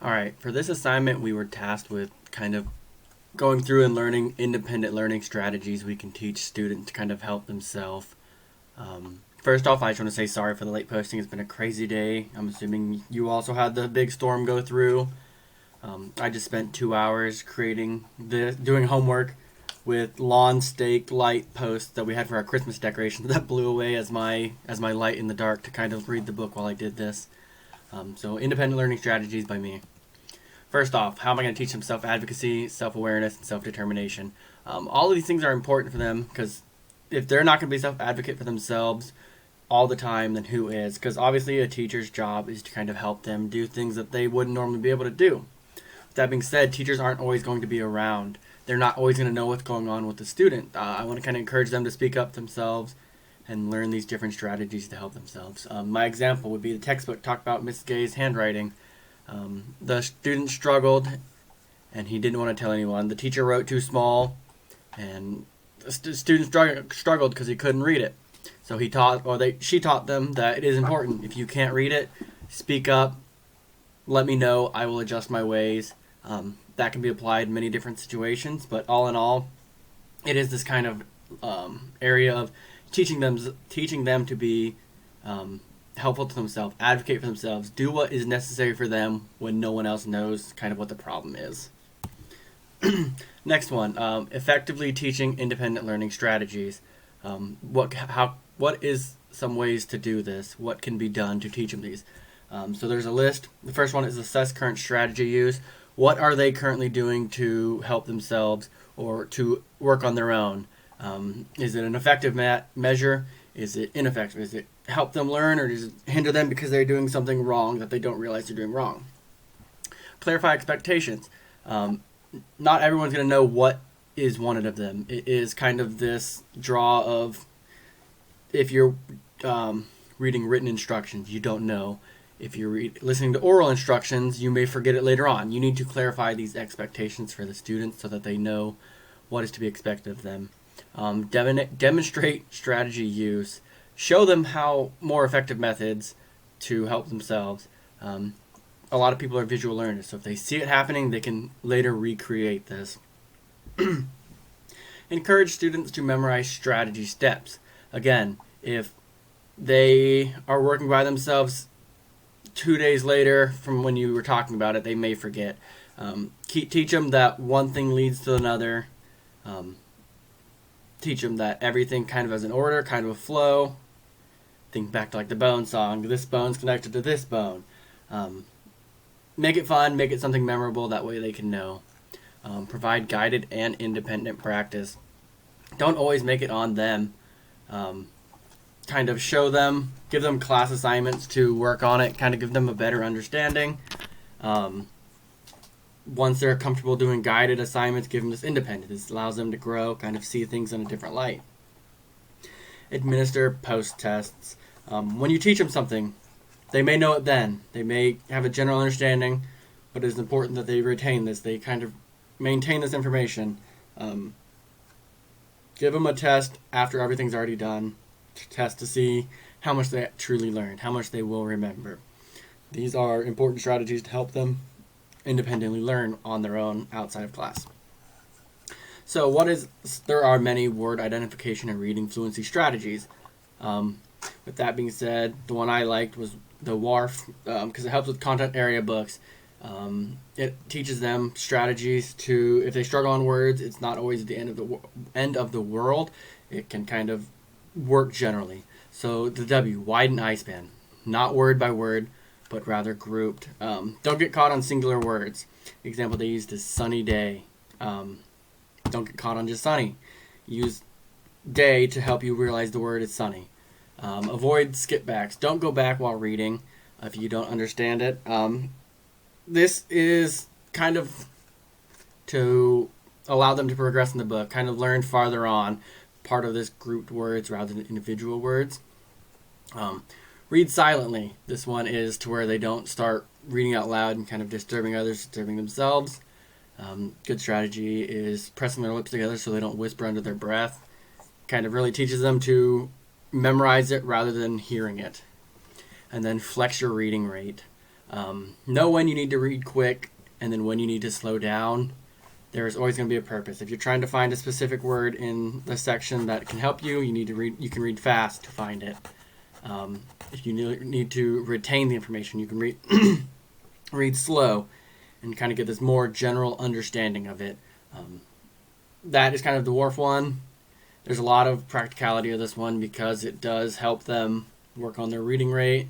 Alright, for this assignment we were tasked with kind of going through and learning independent learning strategies we can teach students to kind of help themselves. First off, I just want to say sorry for the late posting. It's been a crazy day. I'm assuming you also had the big storm go through. I just spent 2 hours doing homework with lawn stake light posts that we had for our Christmas decorations that blew away as my light in the dark to kind of read the book while I did this. So independent learning strategies by me. First off, how am I going to teach them self-advocacy, self-awareness, and self-determination? All of these things are important for them because if they're not going to be self-advocate for themselves all the time, then who is? Because obviously a teacher's job is to kind of help them do things that they wouldn't normally be able to do. With that being said, teachers aren't always going to be around. They're not always going to know what's going on with the student. I want to kind of encourage them to speak up themselves and learn these different strategies to help themselves. My example would be the textbook talked about Miss Gay's handwriting. The student struggled and he didn't want to tell anyone. The teacher wrote too small and the student struggled because he couldn't read it. So she taught them that it is important. If you can't read it, speak up, let me know, I will adjust my ways. That can be applied in many different situations, but all in all, it is this kind of area of teaching them to be helpful to themselves, advocate for themselves, do what is necessary for them when no one else knows kind of what the problem is. Next one, effectively teaching independent learning strategies. What is some ways to do this? What can be done to teach them these? So there's a list. The first one is assess current strategy use. What are they currently doing to help themselves or to work on their own? Is it an effective measure? Is it ineffective? Is it help them learn, or does it hinder them because they're doing something wrong that they don't realize they're doing wrong? Clarify expectations. Not everyone's going to know what is wanted of them. It is kind of this draw of, if you're reading written instructions, you don't know. If you're listening to oral instructions, you may forget it later on. You need to clarify these expectations for the students so that they know what is to be expected of them. Demonstrate strategy use. Show them how more effective methods to help themselves. A lot of people are visual learners, so if they see it happening, they can later recreate this. Encourage students to memorize strategy steps. Again, if they are working by themselves 2 days later from when you were talking about it, they may forget. Teach them that one thing leads to another. Teach them that everything kind of has an order, kind of a flow. Think back to like the bone song. This bone's connected to this bone. Make it fun, make it something memorable, that way they can know. Provide guided and independent practice. Don't always make it on them. Kind of show them, give them class assignments to work on it, kind of give them a better understanding. Once they're comfortable doing guided assignments, give them this independence. This allows them to grow, kind of see things in a different light. Administer post-tests. When you teach them something, they may know it then. They may have a general understanding, but it is important that they retain this. They kind of maintain this information. Give them a test after everything's already done. Test to see how much they truly learned, how much they will remember. These are important strategies to help them independently learn on their own outside of class. So there are many word identification and reading fluency strategies. With that being said, the one I liked was the WARF because it helps with content area books. It teaches them strategies to, if they struggle on words, it's not always the end of the world. It can kind of work generally. So the W, widen eye span, not word by word, but rather grouped. Don't get caught on singular words. The example they used is sunny day. Don't get caught on just sunny. Use day to help you realize the word is sunny. Avoid skipbacks. Don't go back while reading if you don't understand it. This is kind of to allow them to progress in the book, kind of learn farther on, part of this grouped words rather than individual words. Read silently. This one is to where they don't start reading out loud and kind of disturbing others, disturbing themselves. Good strategy is pressing their lips together so they don't whisper under their breath. Kind of really teaches them to memorize it rather than hearing it. And then flex your reading rate. Know when you need to read quick and then when you need to slow down. There's always going to be a purpose. If you're trying to find a specific word in the section that can help you, you can read fast to find it. If you need to retain the information, you can read slow and kind of get this more general understanding of it. That is kind of the dwarf one. There's a lot of practicality of this one because it does help them work on their reading rate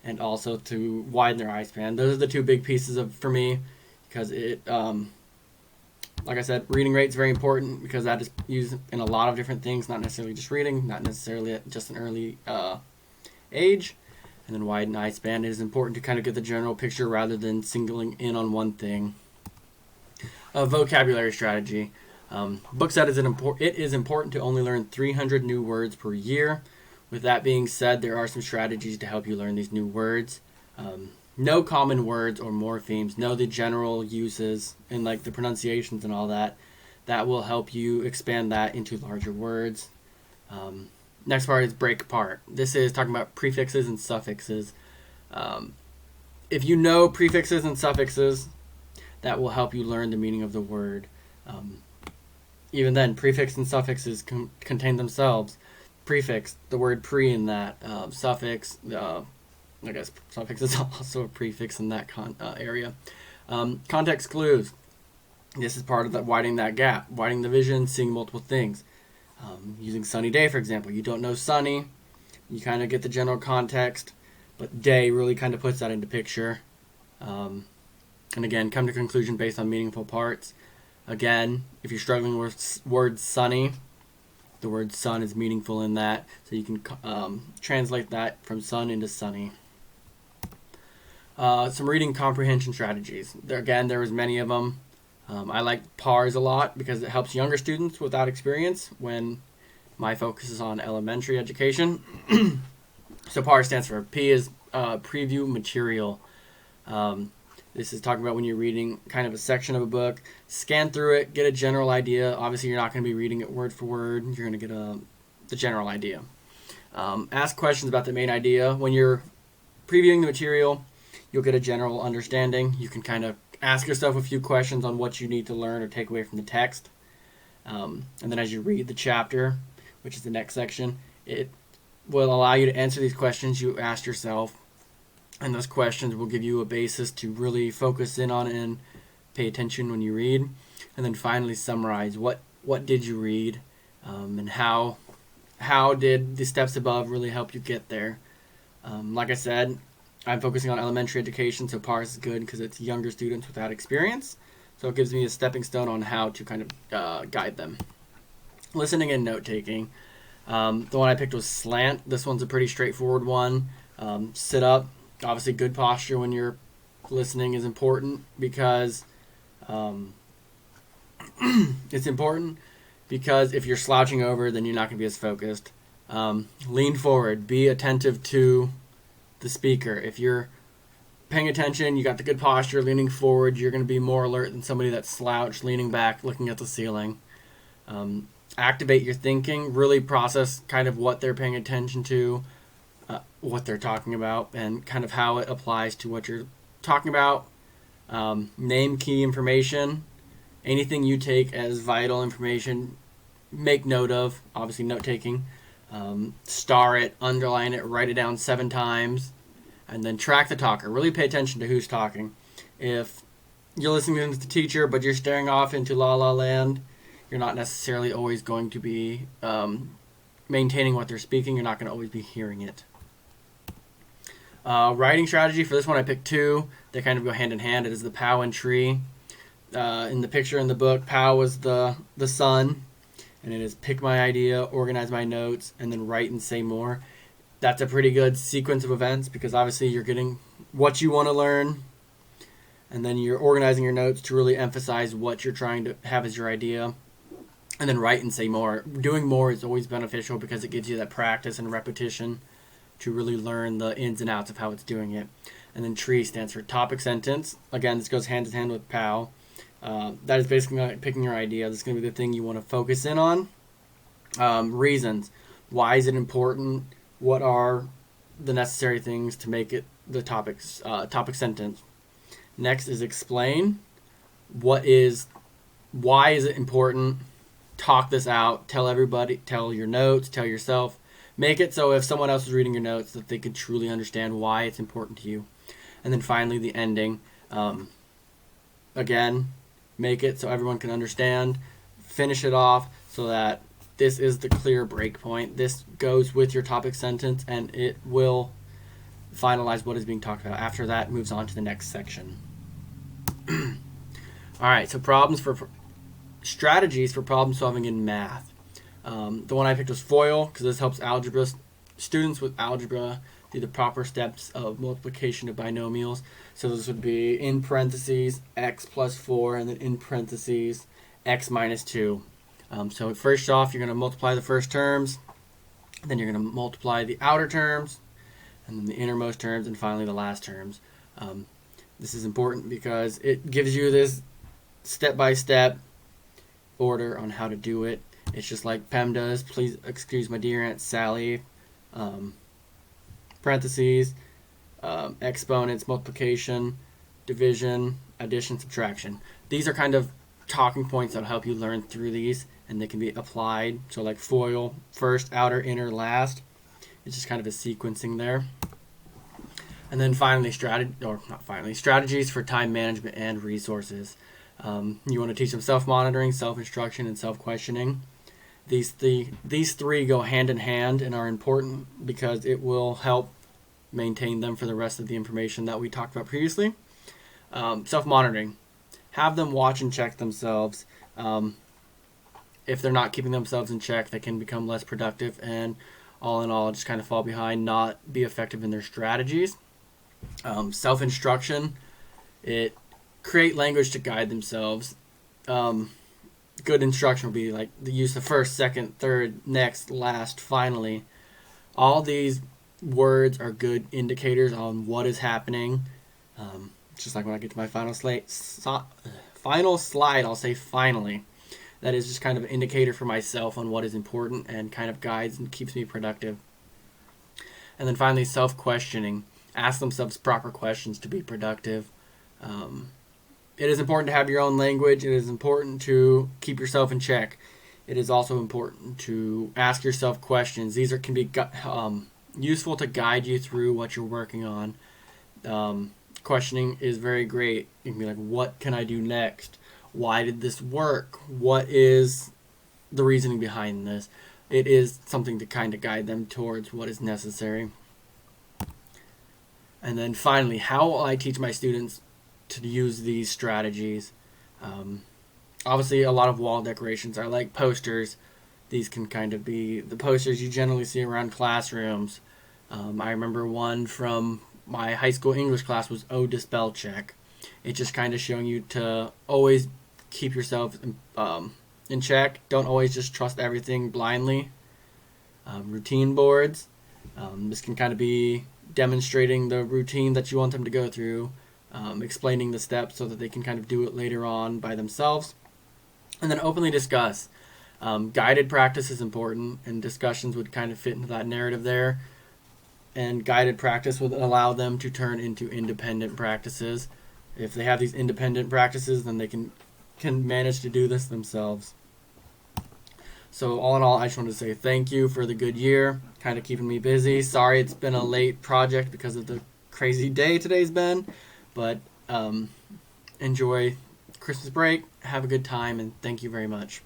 and also to widen their eye span. Those are the two big pieces for me because it, like I said, reading rate is very important because that is used in a lot of different things, not necessarily just reading, not necessarily at just an early age. And then widen eye span is important to kind of get the general picture rather than singling in on one thing. Vocabulary strategy. Book said it is important to only learn 300 new words per year. With that being said, there are some strategies to help you learn these new words. Know common words or morphemes. Know the general uses and like the pronunciations and all that. That will help you expand that into larger words. Next part is break apart. This is talking about prefixes and suffixes. If you know prefixes and suffixes, that will help you learn the meaning of the word. Even then, prefix and suffixes contain themselves. Prefix, the word pre in that. Suffix, I guess suffix is also a prefix in that area. Context clues. This is part of that widening that gap, widening the vision, seeing multiple things. Using sunny day, for example. You don't know sunny, you kind of get the general context, but day really kind of puts that into picture. And again, come to conclusion based on meaningful parts. Again, if you're struggling with word sunny, the word sun is meaningful in that, so you can translate that from sun into sunny. Some reading comprehension strategies. There was many of them. I like PARS a lot because it helps younger students without experience when my focus is on elementary education. So PARS stands for P is preview material. This is talking about when you're reading kind of a section of a book, scan through it, get a general idea. Obviously, you're not going to be reading it word for word. You're going to get the general idea. Ask questions about the main idea. When you're previewing the material, you'll get a general understanding. You can kind of ask yourself a few questions on what you need to learn or take away from the text. And then as you read the chapter, which is the next section, it will allow you to answer these questions you asked yourself. And those questions will give you a basis to really focus in on and pay attention when you read. And then finally summarize what did you read and how did the steps above really help you get there. Like I said, I'm focusing on elementary education, so PARS is good because it's younger students without experience. So it gives me a stepping stone on how to kind of guide them. Listening and note-taking. The one I picked was slant. This one's a pretty straightforward one. Sit up. Obviously, good posture when you're listening is important because it's important because if you're slouching over, then you're not going to be as focused. Lean forward. Be attentive to the speaker. If you're paying attention, you got the good posture, leaning forward, you're going to be more alert than somebody that's slouched, leaning back, looking at the ceiling. Activate your thinking. Really process kind of what they're paying attention to, what they're talking about, and kind of how it applies to what you're talking about. Name key information. Anything you take as vital information, make note of. Obviously, note-taking. Star it, underline it, write it down 7 times, and then track the talker. Really pay attention to who's talking. If you're listening to the teacher, but you're staring off into la la land, you're not necessarily always going to be maintaining what they're speaking. You're not going to always be hearing it. Writing strategy. For this one, I picked 2. They kind of go hand in hand. It is the POW and tree. In the picture in the book, POW was the sun, and it is pick my idea, organize my notes, and then write and say more. That's a pretty good sequence of events because obviously you're getting what you want to learn, and then you're organizing your notes to really emphasize what you're trying to have as your idea, and then write and say more. Doing more is always beneficial because it gives you that practice and repetition to really learn the ins and outs of how it's doing it. And then tree stands for topic sentence. Again, this goes hand in hand with POW. That is basically like picking your idea. This is going to be the thing you want to focus in on. Reasons. Why is it important? What are the necessary things to make it the topic sentence. Next is explain. Why is it important? Talk this out. Tell everybody. Tell your notes. Tell yourself. Make it so if someone else is reading your notes that they could truly understand why it's important to you. And then finally, the ending. Again, make it so everyone can understand. Finish it off so that this is the clear break point. This goes with your topic sentence, and it will finalize what is being talked about. After that, it moves on to the next section. All right, so strategies for problem solving in math. The one I picked was FOIL, because this helps students with algebra do the proper steps of multiplication of binomials. So this would be in parentheses x plus 4, and then in parentheses x minus 2. So first off, you're going to multiply the first terms, then you're going to multiply the outer terms, and then the innermost terms, and finally the last terms. This is important because it gives you this step-by-step order on how to do it. It's just like Pem does. Please excuse my dear Aunt Sally. Parentheses, exponents, multiplication, division, addition, subtraction. These are kind of talking points that'll help you learn through these, and they can be applied. So like FOIL, first, outer, inner, last. It's just kind of a sequencing there. And then finally, strategies for time management and resources. You want to teach them self-monitoring, self-instruction, and self-questioning. These three go hand in hand and are important because it will help maintain them for the rest of the information that we talked about previously. Self-monitoring. Have them watch and check themselves. If they're not keeping themselves in check, they can become less productive and all in all just kind of fall behind, not be effective in their strategies. Self-instruction. It create language to guide themselves. Good instruction will be like the use of first, second, third, next, last, finally. All these words are good indicators on what is happening. Just like when I get to my final slide, I'll say finally. That is just kind of an indicator for myself on what is important and kind of guides and keeps me productive. And then finally, self-questioning. Ask themselves proper questions to be productive. It is important to have your own language. It is important to keep yourself in check. It is also important to ask yourself questions. These can be useful to guide you through what you're working on. Questioning is very great. You can be like, what can I do next? Why did this work? What is the reasoning behind this? It is something to kind of guide them towards what is necessary. And then finally, how will I teach my students to use these strategies? Obviously, a lot of wall decorations are like posters. These can kind of be the posters you generally see around classrooms. I remember one from my high school English class was Ode to Spell Check. It's just kind of showing you to always keep yourself in check. Don't always just trust everything blindly. Routine boards. This can kind of be demonstrating the routine that you want them to go through. Explaining the steps so that they can kind of do it later on by themselves. And then openly discuss. Guided practice is important, and discussions would kind of fit into that narrative there. And guided practice would allow them to turn into independent practices. If they have these independent practices, then they can manage to do this themselves. So all in all, I just wanted to say thank you for the good year, kind of keeping me busy. Sorry it's been a late project because of the crazy day today's been. But enjoy Christmas break, have a good time, and thank you very much.